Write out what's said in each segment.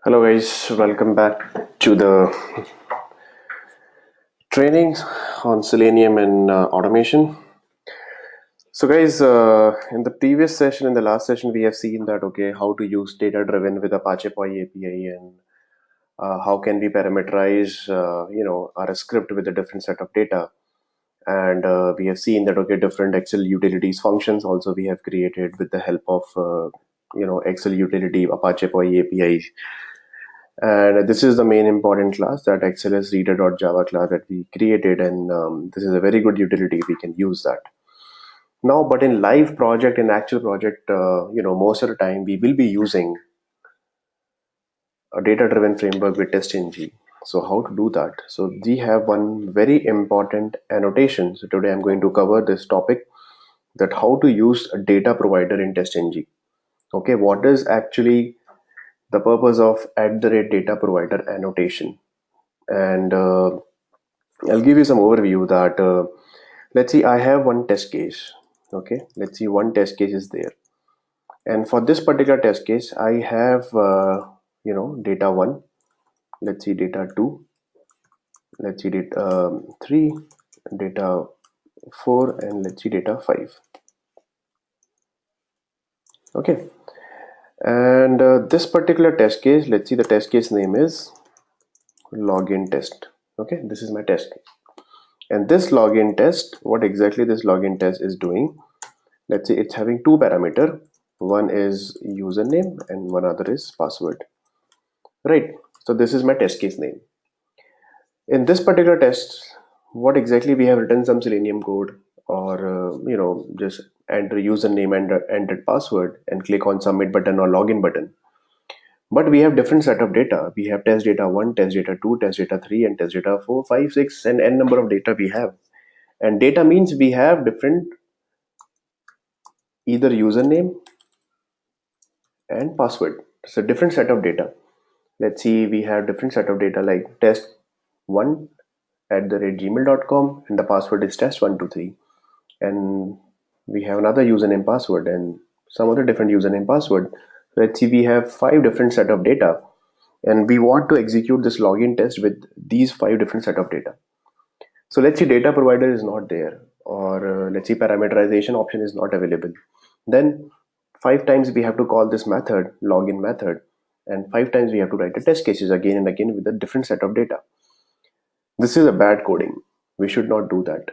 Hello guys, welcome back to the training on Selenium and automation. So guys, in the previous session, in the last session, we have seen that how to use data driven with Apache Py API, and how can we parameterize our script with a different set of data. And we have seen that different Excel utilities functions also we have created with the help of Excel utility Apache Py API. And this is the main important class, that XLS reader.java class that we created, and this is a very good utility. We can use that now. But in live project, in actual project, most of the time we will be using a data driven framework with TestNG. So how to do that? So we have one very important annotation. So today I'm going to cover this topic, that how to use a data provider in TestNG. Okay, what is actually the purpose of @data provider annotation? And I'll give you some overview that let's see, I have one test case. Okay, let's see, one test case is there, and for this particular test case I have data 1, let's see data 2, let's see data 3, data 4, and let's see data 5. Okay, and this particular test case, let's see, the test case name is login test. Okay, this is my test case. And this login test, what exactly this login test is doing, let's say it's having two parameter. One is username and one other is password, right? So this is my test case name. In this particular test, what exactly we have written some Selenium code, or just enter username and enter password and click on submit button or login button. But we have different set of data. We have test data 1, test data 2, test data 3, and test data 4, 5, 6, and n number of data we have. And data means we have different, either username and password. So different set of data. Let's see, we have different set of data like test1@gmail.com, and the password is test123, and we have another username password and some other different username password. Let's see, we have 5 different set of data, and we want to execute this login test with these 5 different set of data. So let's see, data provider is not there, or let's see, parameterization option is not available. Then 5 times we have to call this method, login method, and 5 times we have to write the test cases again and again with a different set of data. This is a bad coding. We should not do that.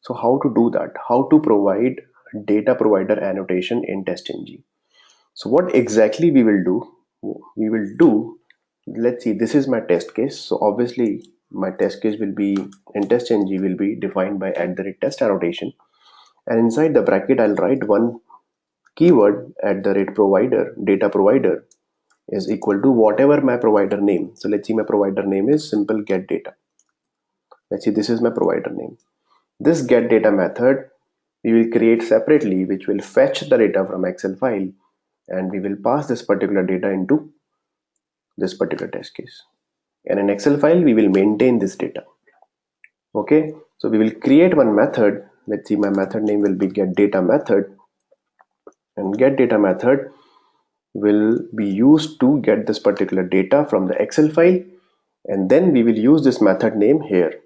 So how to do that? How to provide data provider annotation in TestNG? So what exactly we will do? We will do, let's see, this is my test case. So obviously my test case will be in TestNG will be defined by @test annotation, and inside the bracket I'll write one keyword @provider, data provider is equal to whatever my provider name. So let's see, my provider name is simple get data. Let's see, this is my provider name. This get data method we will create separately, which will fetch the data from Excel file, and we will pass this particular data into this particular test case. And in Excel file we will maintain this data. Okay, so we will create one method. Let's see, my method name will be get data method, and get data method will be used to get this particular data from the Excel file, and then we will use this method name here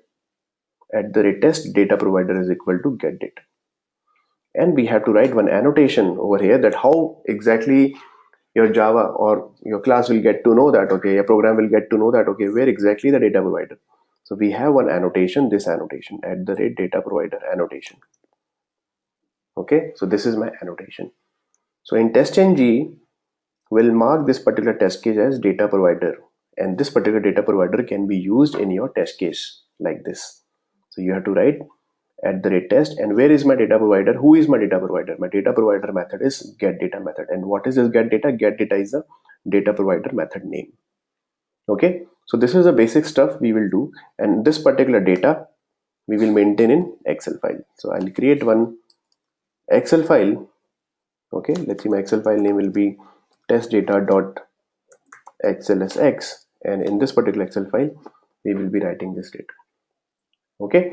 @test data provider is equal to get data. And we have to write one annotation over here, that how exactly your Java or your class will get to know that, okay, your program will get to know that, okay, where exactly the data provider. So we have one annotation, this annotation @data provider annotation. Okay, so this is my annotation. So in TestNG will mark this particular test case as data provider, and this particular data provider can be used in your test case like this. So you have to write @test, and where is my data provider? Who is my data provider? My data provider method is get data method. And what is this get data? Get data is the data provider method name. Okay, so this is the basic stuff we will do, and this particular data we will maintain in Excel file. So I'll create one Excel file. Okay, let's see, my Excel file name will be testdata.xlsx, and in this particular Excel file we will be writing this data. Okay,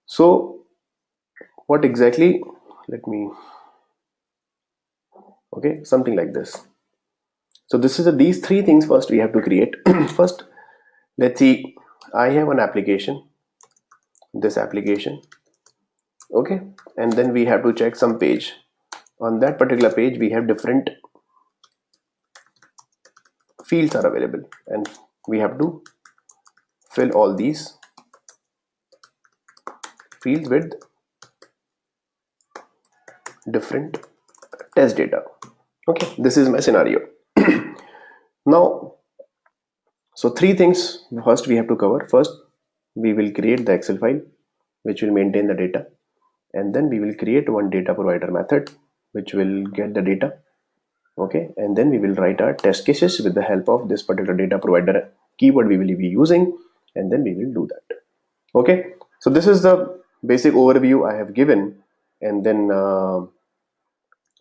so what exactly, let me, okay, something like this. So this is these three things first we have to create. First, let's see, I have an application, this application, okay, and then we have to check some page. On that particular page we have different fields are available, and we have to fill all these fields with different test data. Okay, this is my scenario. Now, so three things first we have to cover. First, we will create the Excel file which will maintain the data, and then we will create one data provider method which will get the data. Okay, and then we will write our test cases with the help of this particular data provider keyword we will be using, and then we will do that. Okay, so this is the basic overview I have given, and then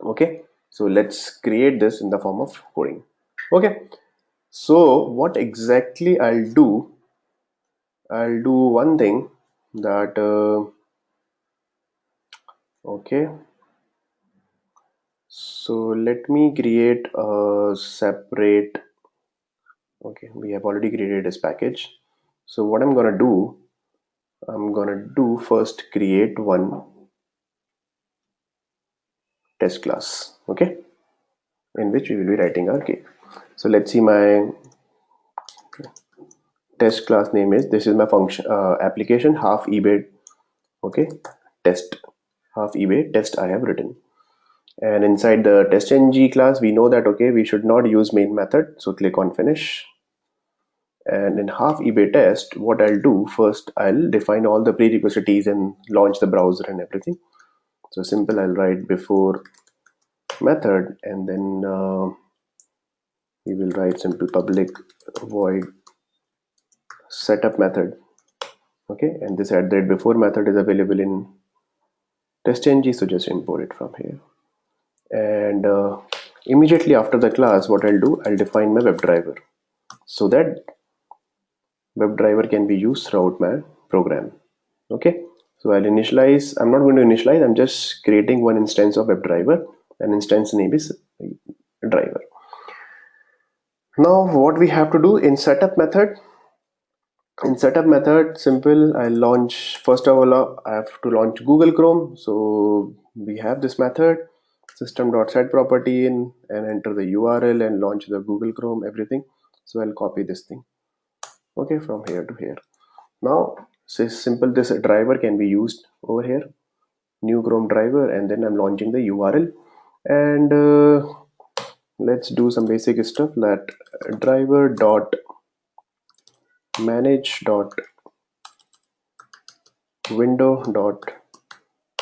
okay, so let's create this in the form of coding. Okay, so what exactly I'll do one thing that okay, so let me create a separate. Okay, we have already created this package. So what I'm gonna do, first create one test class, okay, in which we will be writing our code. So let's see, my test class name is, this is my function application half eBay, okay, test, half eBay test I have written. And inside the TestNG class we know that okay, we should not use main method, so click on finish. And in half eBay test, what I'll do first, I'll define all the prerequisites and launch the browser and everything. So simple, I'll write before method, and then we will write simple public void setup method. Okay, and this @before method is available in TestNG, so just import it from here. And immediately after the class, what I'll do, I'll define my WebDriver, so that WebDriver can be used throughout my program. Okay, so I'll initialize, I'm not going to initialize, I'm just creating one instance of WebDriver, and instance name is driver. Now what we have to do in setup method, simple, I'll launch, first of all I have to launch Google Chrome. So we have this method system.setProperty in, and enter the URL and launch the Google Chrome, everything. So I'll copy this thing, okay, from here to here. Now so simple, this driver can be used over here, new Chrome driver, and then I'm launching the URL. And let's do some basic stuff, that driver dot manage dot window dot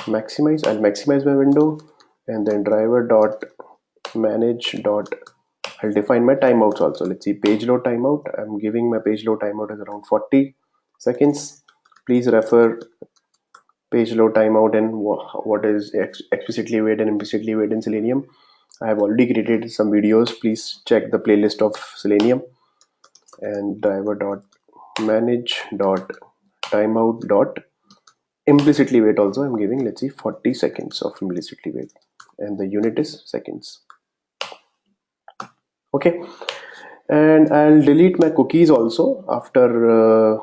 maximize, I'll maximize my window, and then driver dot manage dot, I'll define my timeouts also. Let's see, page load timeout, I'm giving my page load timeout as around 40 seconds. Please refer page load timeout and what is explicitly wait and implicitly wait in Selenium. I have already created some videos, please check the playlist of Selenium. And driver dot manage dot timeout dot implicitly wait also I'm giving, let's see, 40 seconds of implicitly wait, and the unit is seconds. Okay, and I'll delete my cookies also after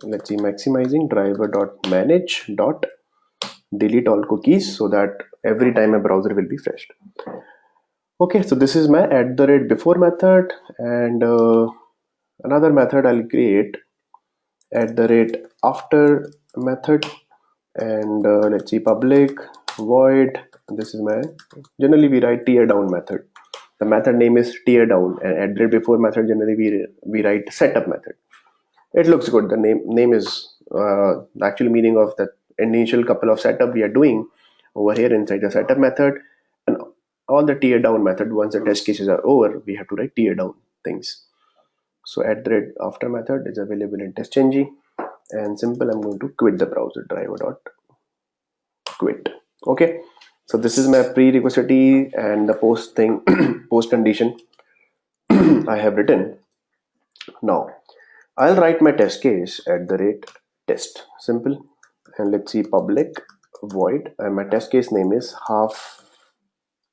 let's see, maximizing driver dot manage dot delete all cookies, so that every time a browser will be freshed. Okay, so this is my @before method, and another method I'll create @after method, and let's see, public void, this is my, generally we write tear down method, the method name is tear down, and @before method generally we write setup method. It looks good, the name is the actual meaning of the initial couple of setup we are doing over here inside the setup method. And all the tear down method, once the test cases are over, we have to write tear down things. So @after method is available in TestNG, and simple, I'm going to quit the browser, driver dot quit. Okay, so this is my prerequisite and the post thing post condition I have written. Now I'll write my test case @test, simple, and let's see, public void, and my test case name is half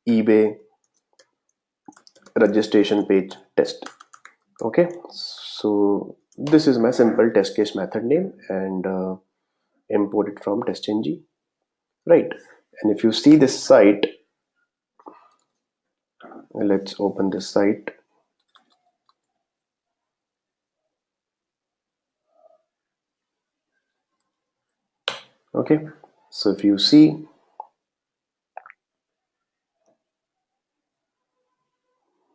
eBay registration page test. Okay, so this is my simple test case method name, and import it from TestNG, right? And if you see this site, let's open this site. Okay, so if you see,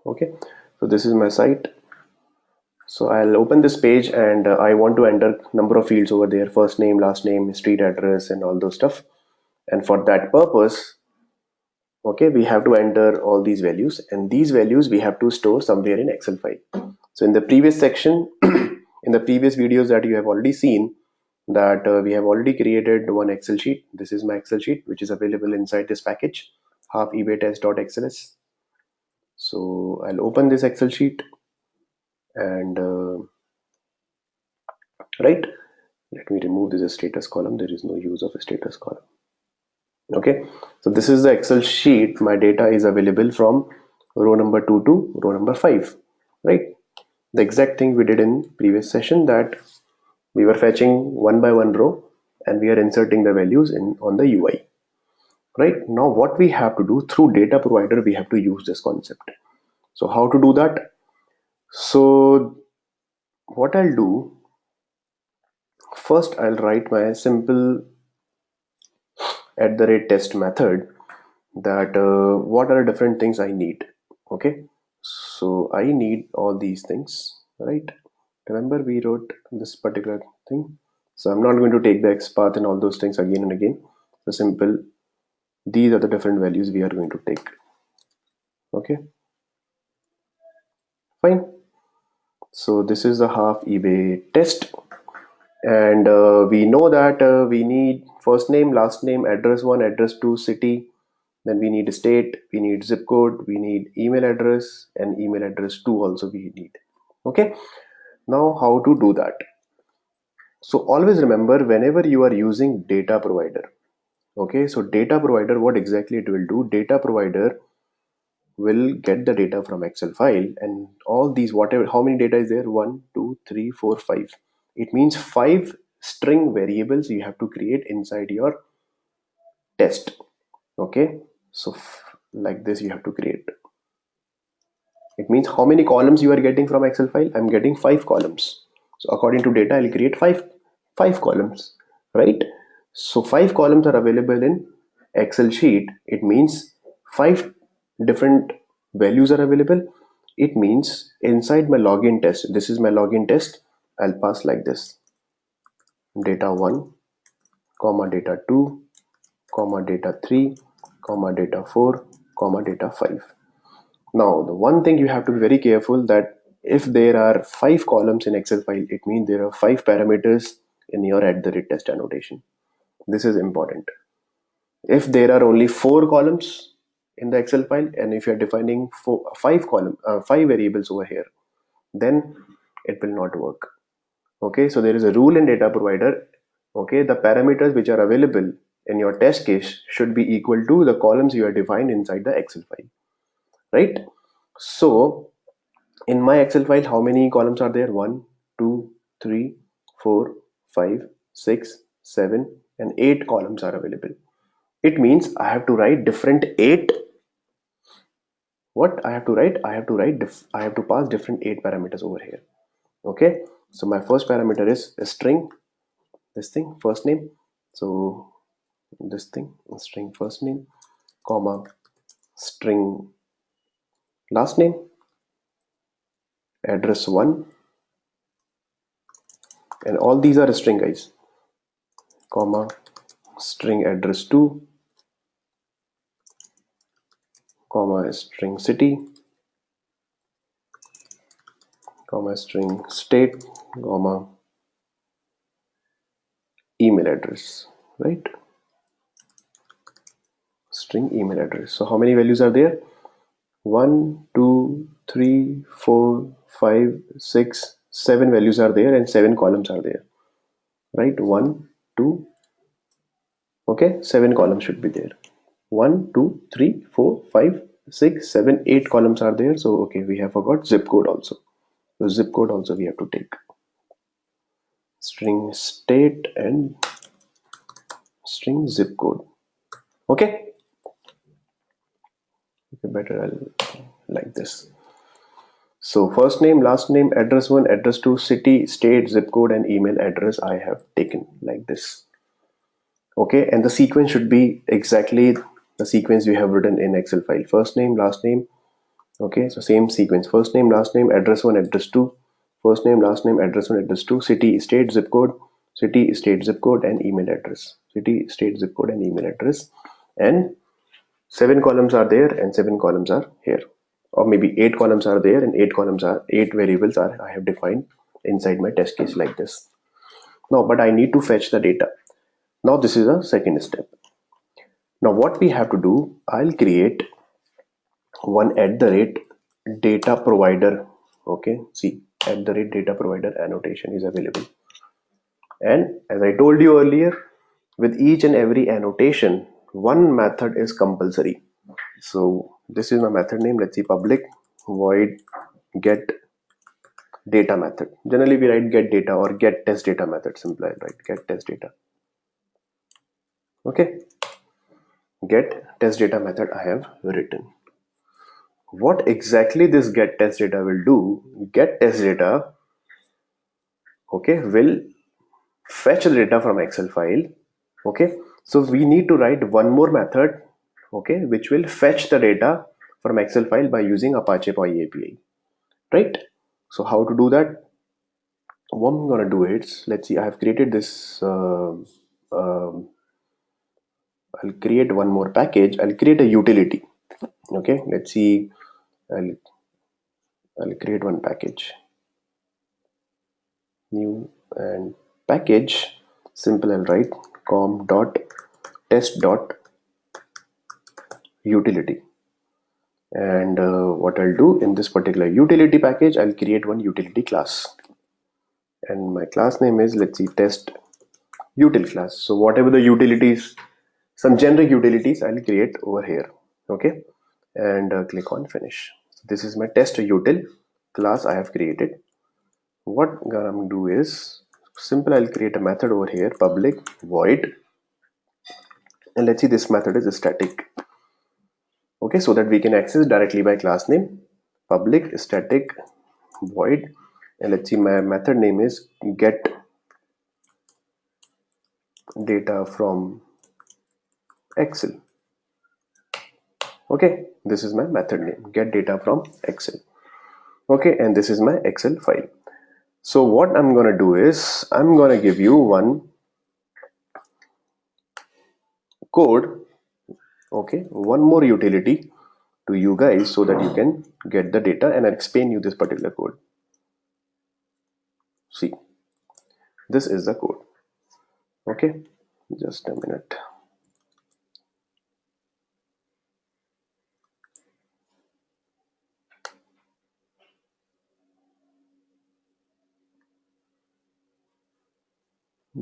okay, so this is my site. So I'll open this page, and I want to enter number of fields over there: first name, last name, street address, and all those stuff. And for that purpose, okay, we have to enter all these values, and these values we have to store somewhere in Excel file. So in the previous section, in the previous videos that you have already seen, that we have already created one Excel sheet. This is my Excel sheet, which is available inside this package, half eBay test.xls. So I'll open this Excel sheet, and right, let me remove this status column. There is no use of a status column. Okay, so this is the Excel sheet. My data is available from row number 2 to row number 5, right? The exact thing we did in previous session, that we were fetching one by one row and we are inserting the values in on the UI. Right now, what we have to do through DataProvider, we have to use this concept. So how to do that? So what I'll do, first I'll write my simple @test method, that what are different things I need. Okay, so I need all these things, right? Remember we wrote this particular thing, so I'm not going to take the XPath and all those things again and again. So simple, these are the different values we are going to take. Okay, fine. So this is the half eBay test, and we know that we need first name, last name, address 1, address 2, city. Then we need state, we need zip code, we need email address, and email address 2 also we need. Okay, now how to do that? So always remember, whenever you are using DataProvider, okay, so DataProvider, what exactly it will do? DataProvider will get the data from Excel file, and all these, whatever, how many data is there? 1, 2, 3, 4, 5. It means 5 string variables you have to create inside your test. Okay, so like this you have to create. It means how many columns you are getting from Excel file? I'm getting 5 columns. So according to data, I'll create five columns, right? So 5 columns are available in Excel sheet. It means 5 different values are available. It means inside my login test, this is my login test, I'll pass like this: data 1, comma data 2, comma data 3, comma data 4, comma data 5. Now, the one thing you have to be very careful, that if there are 5 columns in Excel file, it means there are 5 parameters in your @test annotation. This is important. If there are only 4 columns in the Excel file, and if you are defining 5 variables over here, then it will not work. Okay, so there is a rule in DataProvider. Okay, the parameters which are available in your test case should be equal to the columns you are defined inside the Excel file, right? So in my Excel file, how many columns are there? 1, 2, 3, 4, 5, 6, 7, and 8 columns are available. It means I have to write different 8. What I have to write? I have to pass different 8 parameters over here. Okay, so my first parameter is a string, this thing, first name. So this thing, string first name, comma, string last name, address 1, and all these are string, guys, comma, string address 2, comma, string city, comma, string state, comma, email address, right? String email address. So how many values are there? 1, 2, 3, 4, 5, 6, 7 values are there, and 7 columns are there, right? 1, 2, okay, 7 columns should be there. 1, 2, 3, 4, 5, 6, 7, 8 columns are there. So okay, we have forgot zip code also. So zip code also we have to take. String state and string zip code. Okay. Okay, better I'll like this. So first name, last name, address 1, address 2, city, state, zip code, and email address I have taken like this. Okay, and the sequence should be exactly the sequence we have written in Excel file. First name, last name. Okay, so same sequence. First name, last name, address 1, address 2. First name, last name, address 1, address 2, city, state, zip code, city, state, zip code, and email address. City, state, zip code, and email address. And 7 columns are there and 7 columns are here, or maybe 8 columns are there and 8 variables are I have defined inside my test case like this. Now but I need to fetch the data. Now this is a second step. Now what we have to do, I'll create one data provider. Okay, see, data provider annotation is available, and as I told you earlier, with each and every annotation one method is compulsory. So this is my method name. Let's see, public void get data method. Generally we write get data or get test data method. Simple, I write get test data. Okay, get test data method I have written. What exactly this get test data will do? Get test data, okay, will fetch the data from Excel file. Okay, so we need to write one more method, okay, which will fetch the data from Excel file by using Apache Py API. Right? So how to do that? What I'm gonna do is, let's see, I have created this. I'll create one more package. I'll create a utility. Okay, let's see. I'll I'll create one package. New and package. Simple. I'll write com dot test dot utility. And what I'll do in this particular utility package, I'll create one utility class. And my class name is, let's see, test util class. So whatever the utilities, some generic utilities I'll create over here. Okay, and click on finish. So this is my test util class I have created. What I'm gonna do is simple, I'll create a method over here, public void, and let's see, this method is static. Okay, so that we can access directly by class name, public static void, and let's see, my method name is get data from Excel. Okay, this is my method name, get data from Excel. Okay, and this is my Excel file. So what I'm gonna do is I'm gonna give you one code, okay, one more utility to you guys so that you can get the data, and I'll explain you this particular code. See, this is the code. Okay, just a minute.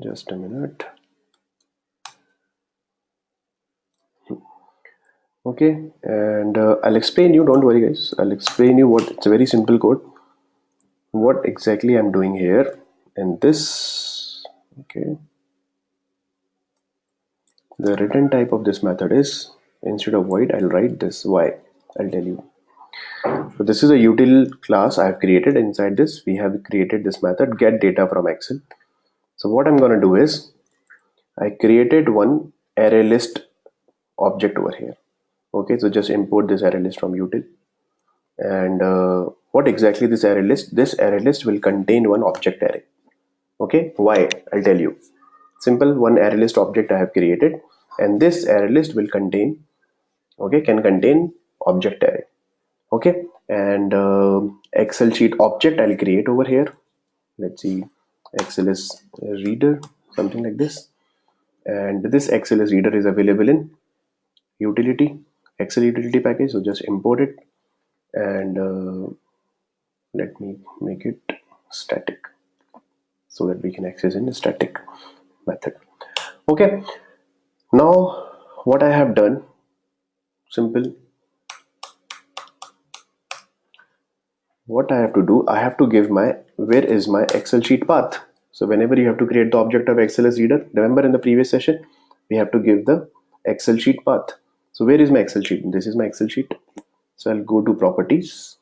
Just a minute. Okay, and I'll explain you, don't worry guys, I'll explain you what, it's a very simple code, what exactly I'm doing here. And this, okay, the return type of this method is, instead of void, I'll write this. Why? I'll tell you. So this is a util class I have created. Inside this we have created this method get data from Excel. So what I'm going to do is I created one array list object over here. Okay, so just import this array list from util. And what exactly this array list? This array list will contain one object array. Okay, why? I'll tell you. Simple, one array list object I have created, and this array list will contain, okay, can contain object array. Okay, and Excel sheet object I'll create over here. Let's see, XLS reader, something like this. And this XLS reader is available in utility, Excel utility package. So just import it, and let me make it static so that we can access in a static method. Okay, now what I have done, simple, what I have to do, I have to give my, where is my Excel sheet path. So whenever you have to create the object of Excel as reader, remember in the previous session, we have to give the Excel sheet path. So where is my Excel sheet? This is my Excel sheet. So I'll go to properties,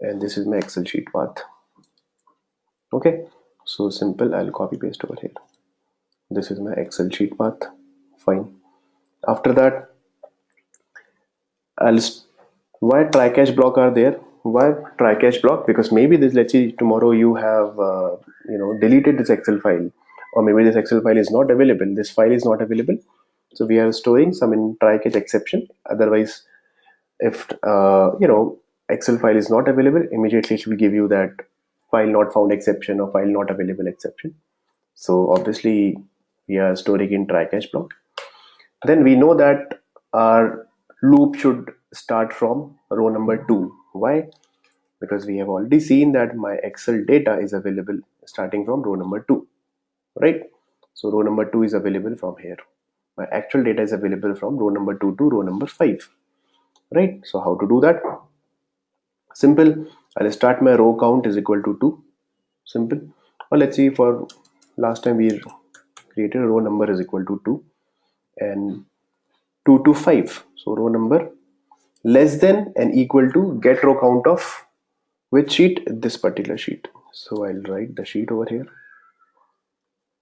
and this is my Excel sheet path. Okay, so simple, I'll copy paste over here. This is my Excel sheet path. Fine. After that, I'll why try catch block are there? Why try catch block? Because maybe this, let's say tomorrow you have deleted this Excel file, or maybe this Excel file is not available. This file is not available, so we are storing some in try catch exception. Otherwise, if Excel file is not available, immediately it will give you that file not found exception or file not available exception. So obviously we are storing in try catch block. Then we know that our loop should start from row number 2. Why? Because we have already seen that my Excel data is available starting from row number 2, right? So row number 2 is available from here. My actual data is available from row number 2 to row number 5, right? So how to do that? Simple. I'll start my row count is equal to 2. Simple. Or let's see, for last time we created row number is equal to 2 and 2 to 5. So row number less than and equal to get row count of which sheet? This particular sheet. So I'll write the sheet over here.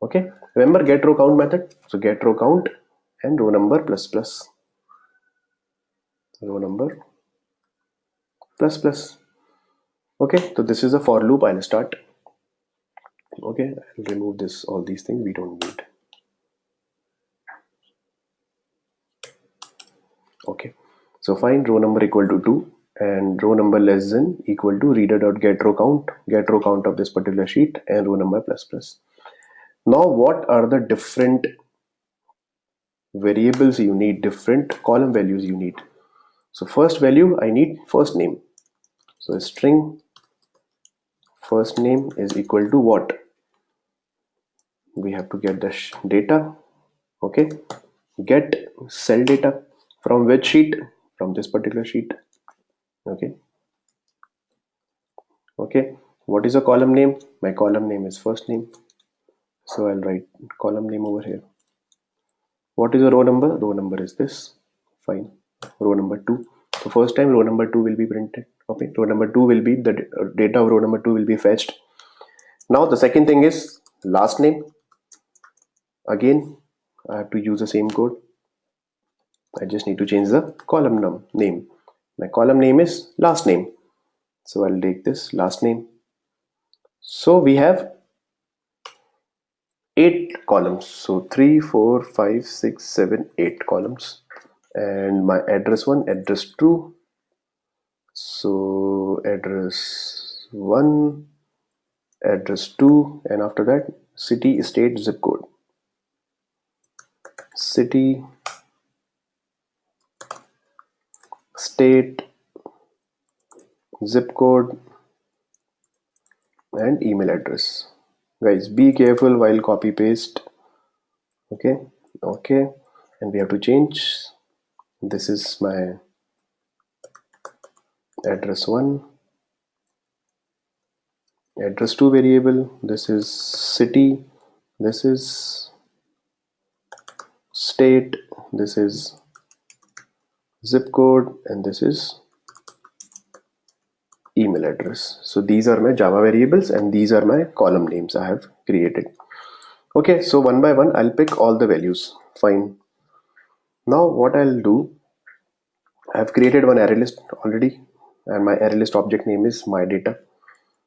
Okay, remember get row count method. So get row count and row number plus plus row number plus plus. Okay, so this is a for loop. I'll start. Okay, I'll remove this, all these things we don't need. Okay, so find row number equal to 2 and row number less than equal to reader dot get row count of this particular sheet and row number plus plus. Now what are the different variables you need, different column values you need? So first value, I need first name. So string first name is equal to what? We have to get the data. Okay, get cell data from which sheet? From this particular sheet. Okay, okay, what is a column name? My column name is first name, so I'll write column name over here. What is a row number? Row number is this. Fine. Row number 2. So first time row number 2 will be printed. Okay, row number 2 will be the data of row number 2 will be fetched. Now the second thing is last name. Again, I have to use the same code. I just need to change the column name. My column name is last name. So I'll take this last name. So we have 8 columns. So 3, 4, 5, 6, 7, 8 columns. And my address 1, address 2. So address 1, address 2, and after that city, state, zip code. City, state, zip code, and email address. Guys, be careful while copy paste. Okay, okay, and we have to change. This is my address 1, address 2 variable. This is city, this is state, this is zip code, and this is email address. So these are my Java variables and these are my column names I have created. Okay, so one by one I'll pick all the values. Fine. Now what I'll do, I have created one array list already and my array list object name is my data.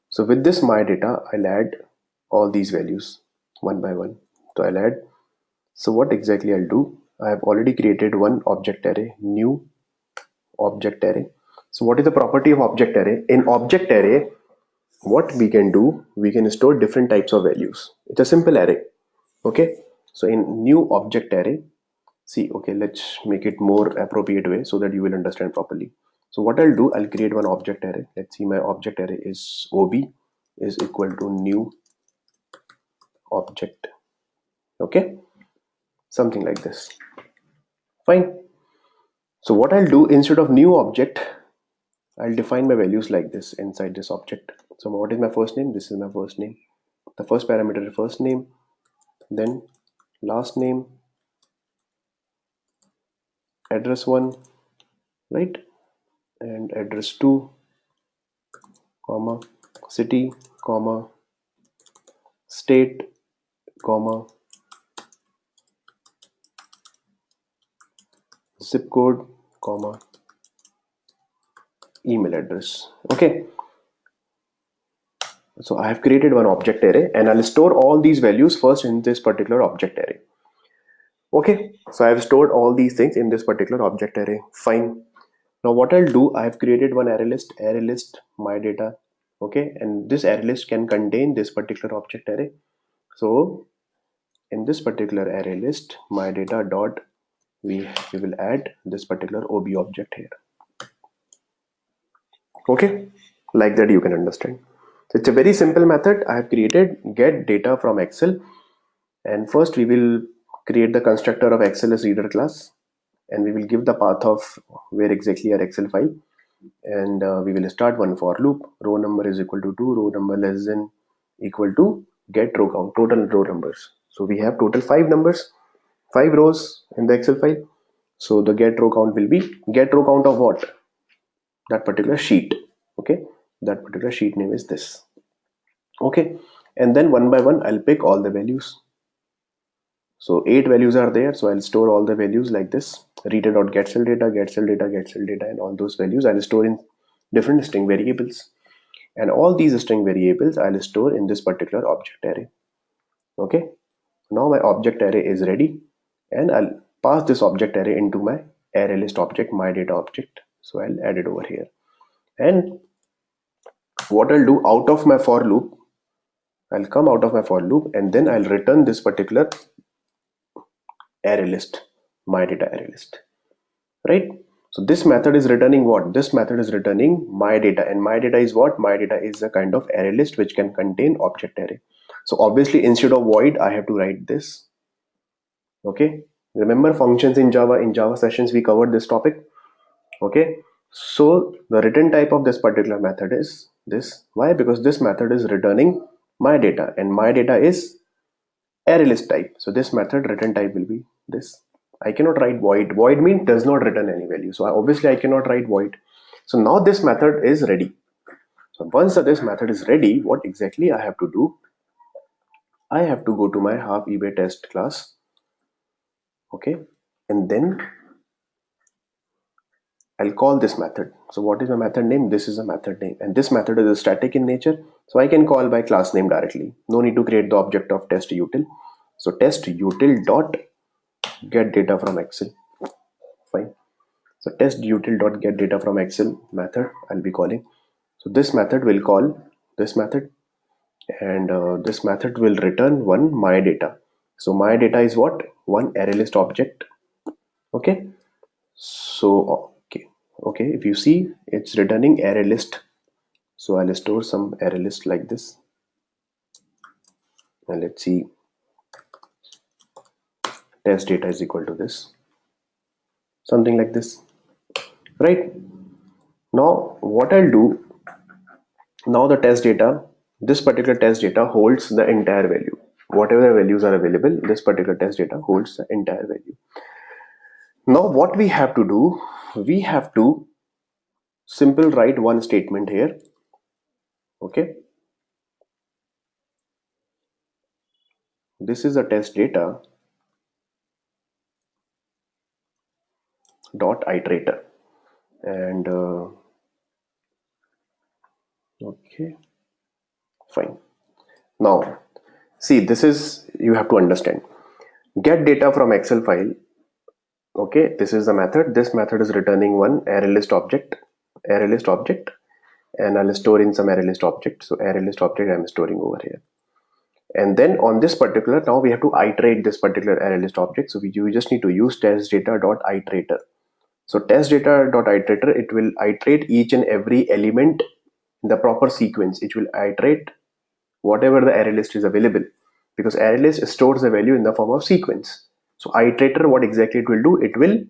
So with this my data, I'll add all these values one by one. So I'll add. So what exactly I'll do, I have already created one object array, new object array. So what is the property of object array? In object array, what we can do, we can store different types of values. It's a simple array. Okay, so in new object array, see, okay, let's make it more appropriate way so that you will understand properly. So what I'll do, I'll create one object array. Let's see, my object array is ob is equal to new object. Okay, something like this. Fine. So what I'll do, instead of new object, I'll define my values like this inside this object. So what is my first name? This is my first name. The first parameter is first name, then last name, address 1, right, and address 2, comma, city, comma, state, comma, zip code, comma, email address. Okay, so I have created one object array and I'll store all these values first in this particular object array. Okay, so I have stored all these things in this particular object array. Fine. Now what I'll do, I have created one array list my data. Okay, and this array list can contain this particular object array. So in this particular array list, my data dot, we will add this particular OB object here. Okay, like that you can understand. So it's a very simple method. I have created get data from Excel, and first we will create the constructor of Excel as reader class, and we will give the path of where exactly our Excel file, and we will start one for loop. Row number is equal to 2, row number less than equal to get row count, total row numbers. So we have total 5 numbers, 5 rows in the Excel file. So the get row count will be get row count of what? That particular sheet. Okay, that particular sheet name is this. Okay, and then one by one I'll pick all the values. So 8 values are there, so I'll store all the values like this. Reader.get cell data, get cell data, get cell data, and all those values I'll store in different string variables. And all these string variables I'll store in this particular object array. Okay, now my object array is ready, and I'll pass this object array into my array list object, my data object. So I'll add it over here. And what I'll do, out of my for loop, I'll come out of my for loop and then I'll return this particular array list, my data array list, right? So this method is returning what? This method is returning my data, and my data is what? My data is a kind of array list which can contain object array. So obviously instead of void I have to write this. Okay, remember functions in Java sessions we covered this topic. Okay, so the return type of this particular method is this. Why? Because this method is returning my data, and my data is array list type. So this method return type will be this. I cannot write void. Void means does not return any value. So obviously I cannot write void. So now this method is ready. So once this method is ready, what exactly I have to do? I have to go to my half eBay test class. Okay, and then I'll call this method. So what is my method name? This is a method name, and this method is static in nature. So I can call by class name directly. No need to create the object of test util. So test util dot get data from Excel. Fine. So test util dot get data from Excel method I'll be calling. So this method will call this method, and this method will return one my data. So my data is what? One array list object. Okay. So okay, if you see, it's returning array list. So I'll store some array list like this, and let's see, test data is equal to this, something like this, right? Now what I'll do, now the test data, this particular test data holds the entire value. Whatever values are available, this particular test data holds the entire value. Now what we have to do, we have to simple write one statement here. Okay, this is a test data dot iterator, and okay, fine. Now see, this is, you have to understand, get data from Excel file. Okay, this is the method. This method is returning one array list object, and I'll store in some array list object. So array list object I'm storing over here, and then on this particular, now we have to iterate this particular array list object. So you just need to use test data dot iterator. So test data dot iterator, it will iterate each and every element in the proper sequence. It will iterate whatever the array list is available, because array list stores the value in the form of sequence. So iterator, what exactly it will do, it will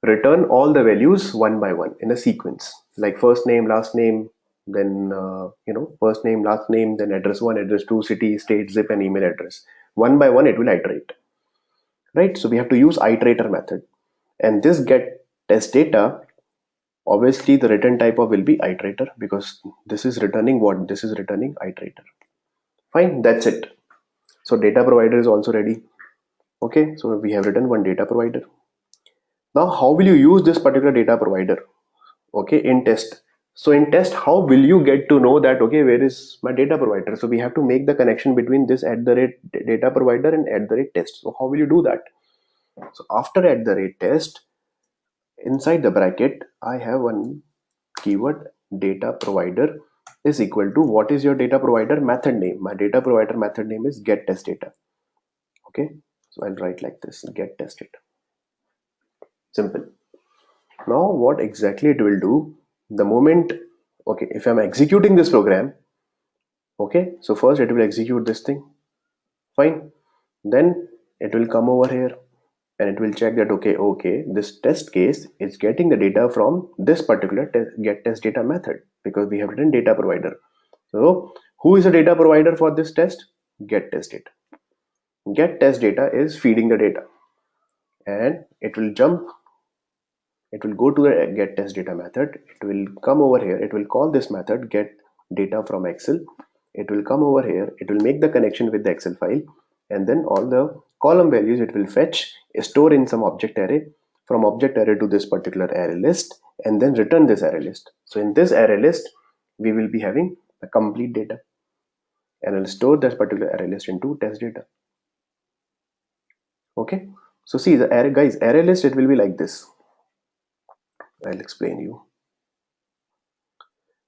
return all the values one by one in a sequence, like first name, last name, then first name, last name, then address 1, address 2, city, state, zip, and email address. One by one it will iterate, right? So we have to use iterator method, and this get test data, obviously the return type of will be iterator, because this is returning what? This is returning iterator. Fine, that's it. So data provider is also ready. Okay, so we have written one data provider. Now how will you use this particular data provider, okay, in test? So in test, how will you get to know that, okay, where is my data provider? So we have to make the connection between this at the rate data provider and at the rate test. So how will you do that? So after at the rate test, inside the bracket, I have one keyword data provider is equal to, what is your data provider method name? My data provider method name is get test data. Okay, so I'll write like this, get test data. Simple. Now what exactly it will do, the moment, okay, if I'm executing this program, okay, so first it will execute this thing, fine, then it will come over here and it will check that, okay, this test case is getting the data from this particular get test data method, because we have written data provider. So who is the data provider for this test? Get test data. Get test data is feeding the data, and it will jump, it will go to the get test data method, it will come over here, it will call this method get data from Excel, it will come over here, it will make the connection with the Excel file, and then all the column values it will fetch, store in some object array, from object array to this particular array list, and then return this array list. So in this array list we will be having the complete data, and I'll store that particular array list into test data. Okay, so see the array, guys, array list, it will be like this. I'll explain you.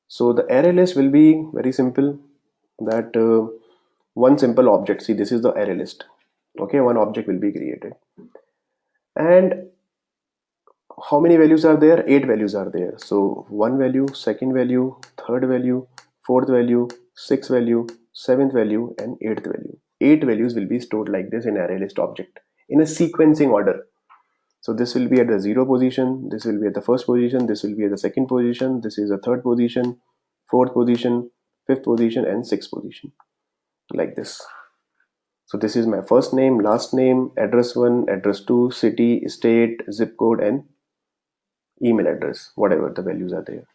So the array list will be very simple, that one simple object, see this is the array list, okay, one object will be created, and how many values are there? 8 values are there. So one value, second value, third value, fourth value, sixth value, seventh value, and eighth value. 8 values will be stored like this in array list object in a sequencing order. So this will be at the 0 position, this will be at the first position, this will be at the second position, this is the third position, fourth position, fifth position, and sixth position, like this. So this is my first name, last name, address 1, address 2, city, state, zip code, and email address, whatever the values are there.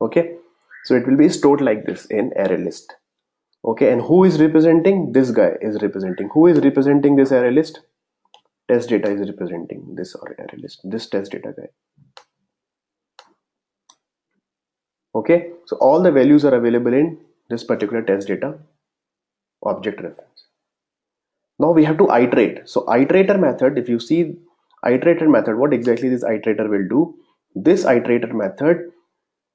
Okay, so it will be stored like this in array list. Okay, and who is representing? This guy is representing. Who is representing this array list? Test data is representing this array list, this test data guy. Okay, so all the values are available in this particular test data object reference. Now we have to iterate. So iterator method, if you see iterator method, what exactly this iterator will do? This iterator method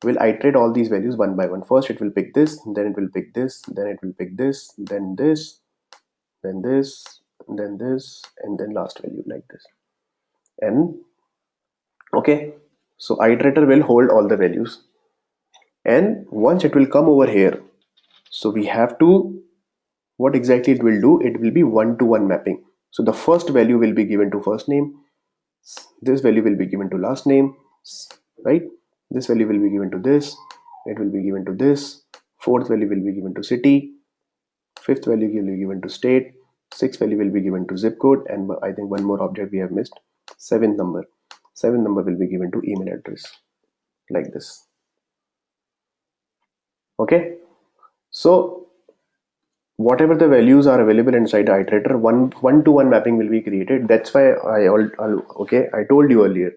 will iterate all these values one by one. First it will pick this, then it will pick this, then it will pick this, then this, then this, then this, and then last value, like this. And okay, so iterator will hold all the values, and once it will come over here, so we have to, what exactly it will do, it will be one-to-one mapping. So the first value will be given to first name, this value will be given to last name, right? This value will be given to this, it will be given to this, fourth value will be given to city, fifth value will be given to state, sixth value will be given to zip code, and I think one more object we have missed, seventh number will be given to email address, like this. Okay, so whatever the values are available inside the iterator, one-to-one mapping will be created. That's why I told you earlier,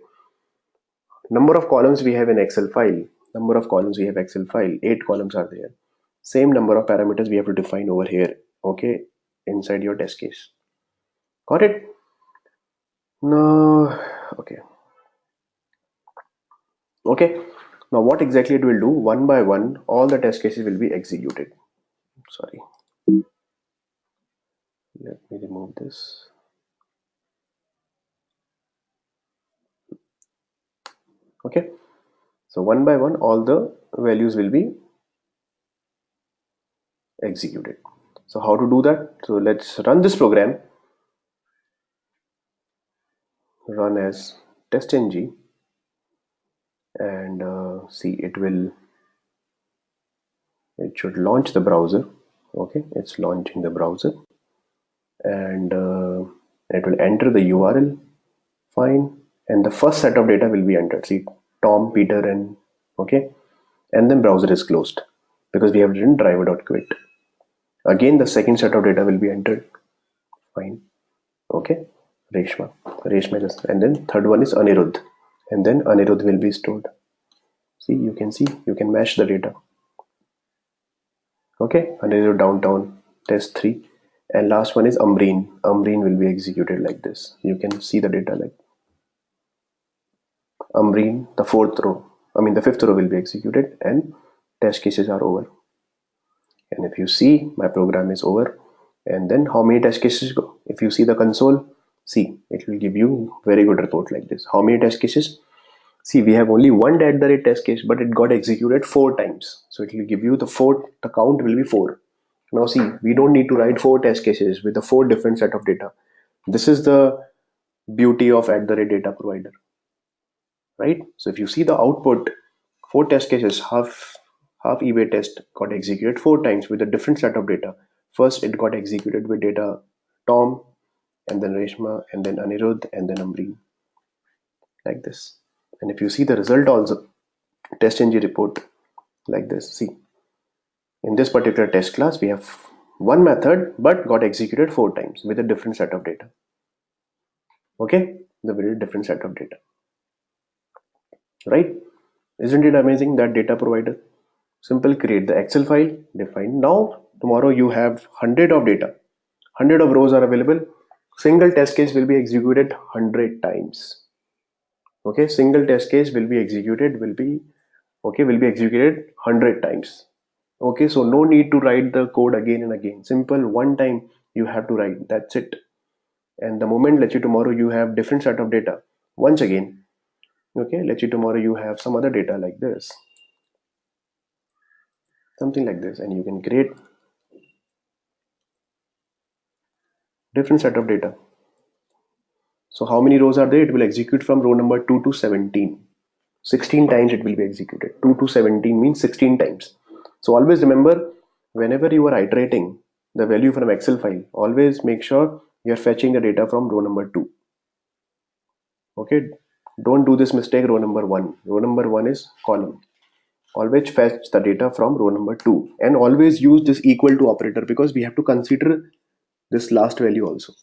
number of columns we have in Excel file, 8 columns are there, same number of parameters we have to define over here, okay, inside your test case. Got it? No. Okay, now what exactly it will do, one by one all the test cases will be executed. Sorry, let me remove this. Okay, so one by one all the values will be executed. So how to do that? So let's run this program, run as TestNG, and see, it should launch the browser. Okay, it's launching the browser, and it will enter the URL. Fine, and the first set of data will be entered. See, Tom, Peter, and okay, and then browser is closed because we have written driver.quit. Again, the second set of data will be entered. Fine, okay, Reshma just, and then third one is Anirudh, and then Anirudh will be stored. See, you can match the data. Okay, Anirudh downtown test 3, and last one is Amreen. Amreen will be executed like this. You can see the data like Amreen, the fifth row will be executed, and test cases are over. And if you see, my program is over. And then how many test cases go? If you see the console, see, it will give you very good report like this. How many test cases? See, we have only one test case, but it got executed 4 times. So it will give you the count will be 4. Now see, we don't need to write 4 test cases with the 4 different set of data. This is the beauty of @data provider, right? So if you see the output, 4 test cases, half eBay test got executed 4 times with a different set of data. First, it got executed with data Tom, and then Reshma, and then Anirudh, and then Amreen, like this. And if you see the result also, TestNG report like this. See, in this particular test class, we have one method but got executed 4 times with a different set of data. Okay, the very different set of data, right? Isn't it amazing, that data provider? Simple, create the Excel file, define. Now, tomorrow you have 100 of data, 100 of rows are available. Single test case will be executed 100 times. Okay, single test case will be executed 100 times. Okay, so no need to write the code again and again. Simple, one time you have to write. That's it. And the moment, let's say tomorrow you have different set of data. Once again, okay, let's say tomorrow you have some other data like this, something like this, and you can create different set of data. So how many rows are there? It will execute from row number 2 to 17. 16 times it will be executed. 2 to 17 means 16 times. So always remember, whenever you are iterating the value from Excel file, always make sure you are fetching the data from row number 2. Okay, don't do this mistake, row number 1. Row number 1 is column. Always fetch the data from row number 2, and always use this equal to operator because we have to consider this last value also.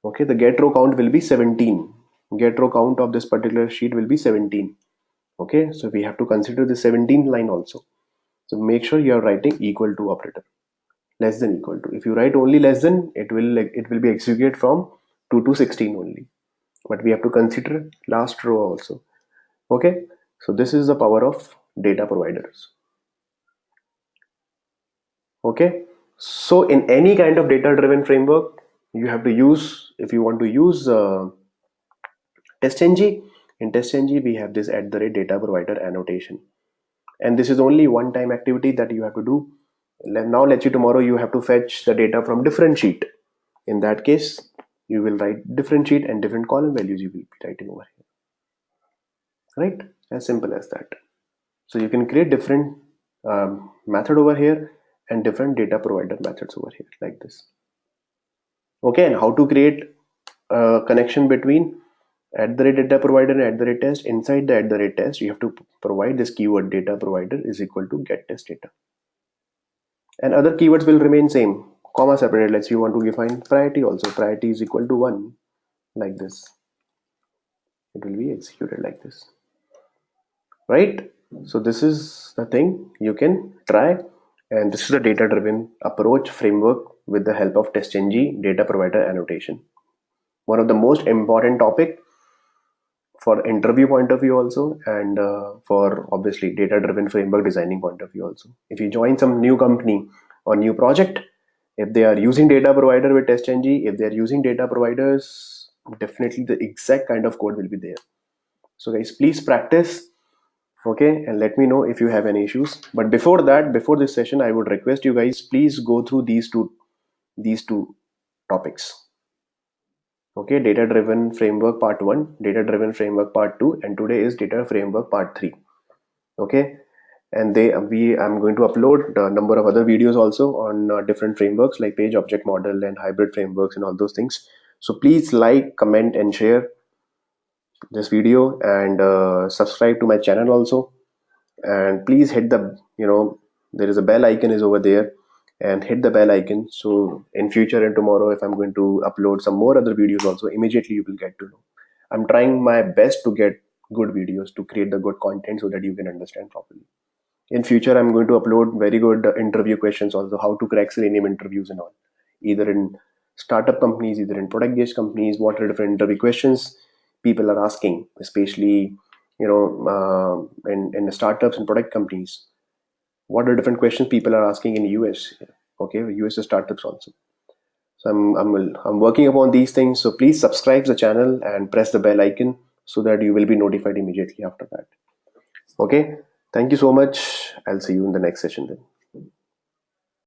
Okay, the get row count will be 17. Get row count of this particular sheet will be 17. Okay, so we have to consider the 17th line also. So make sure you are writing equal to operator, less than equal to. If you write only less than, it will be executed from 2 to 16 only. But we have to consider last row also. Okay, so this is the power of data providers. Okay, so in any kind of data driven framework, you have to use, if you want to use TestNG, in TestNG we have this @data provider annotation, and this is only one time activity that you have to do. Now let's say tomorrow you have to fetch the data from different sheet. In that case, you will write different sheet and different column values you will be writing over here, right? As simple as that. So you can create different method over here and different data provider methods over here like this. Okay, and how to create a connection between @data provider and @test. Inside the @test, you have to provide this keyword data provider is equal to get test data, and other keywords will remain same, comma separated. Let's say you want to define priority also. Priority is equal to 1, like this. It will be executed like this, right? So this is the thing you can try, and this is the data driven approach framework with the help of TestNG data provider annotation. One of the most important topic for interview point of view also, and for obviously data driven framework designing point of view also. If you join some new company or new project, if they are using data provider with TestNG, if they are using data providers, definitely the exact kind of code will be there. So guys, please practice, okay, and let me know if you have any issues. But before that, before this session, I would request you guys, please go through these two topics. Okay, data driven framework part 1, data driven framework part 2, and today is data framework part 3. Okay, and I'm going to upload a number of other videos also on different frameworks like page object model and hybrid frameworks and all those things. So please like, comment, and share this video, and subscribe to my channel also. And please hit the, there is a bell icon is over there, and hit the bell icon, so in future and tomorrow if I'm going to upload some more other videos also, immediately you will get to know. I'm trying my best to get good videos, to create the good content so that you can understand properly. In future I'm going to upload very good interview questions also, how to crack Selenium interviews and all, either in startup companies, either in product based companies. What are different interview questions people are asking, especially in startups and product companies. What are different questions people are asking in US? Okay, US startups also. So I'm working upon these things, so please subscribe the channel and press the bell icon so that you will be notified immediately after that. Okay, thank you so much. I'll see you in the next session then.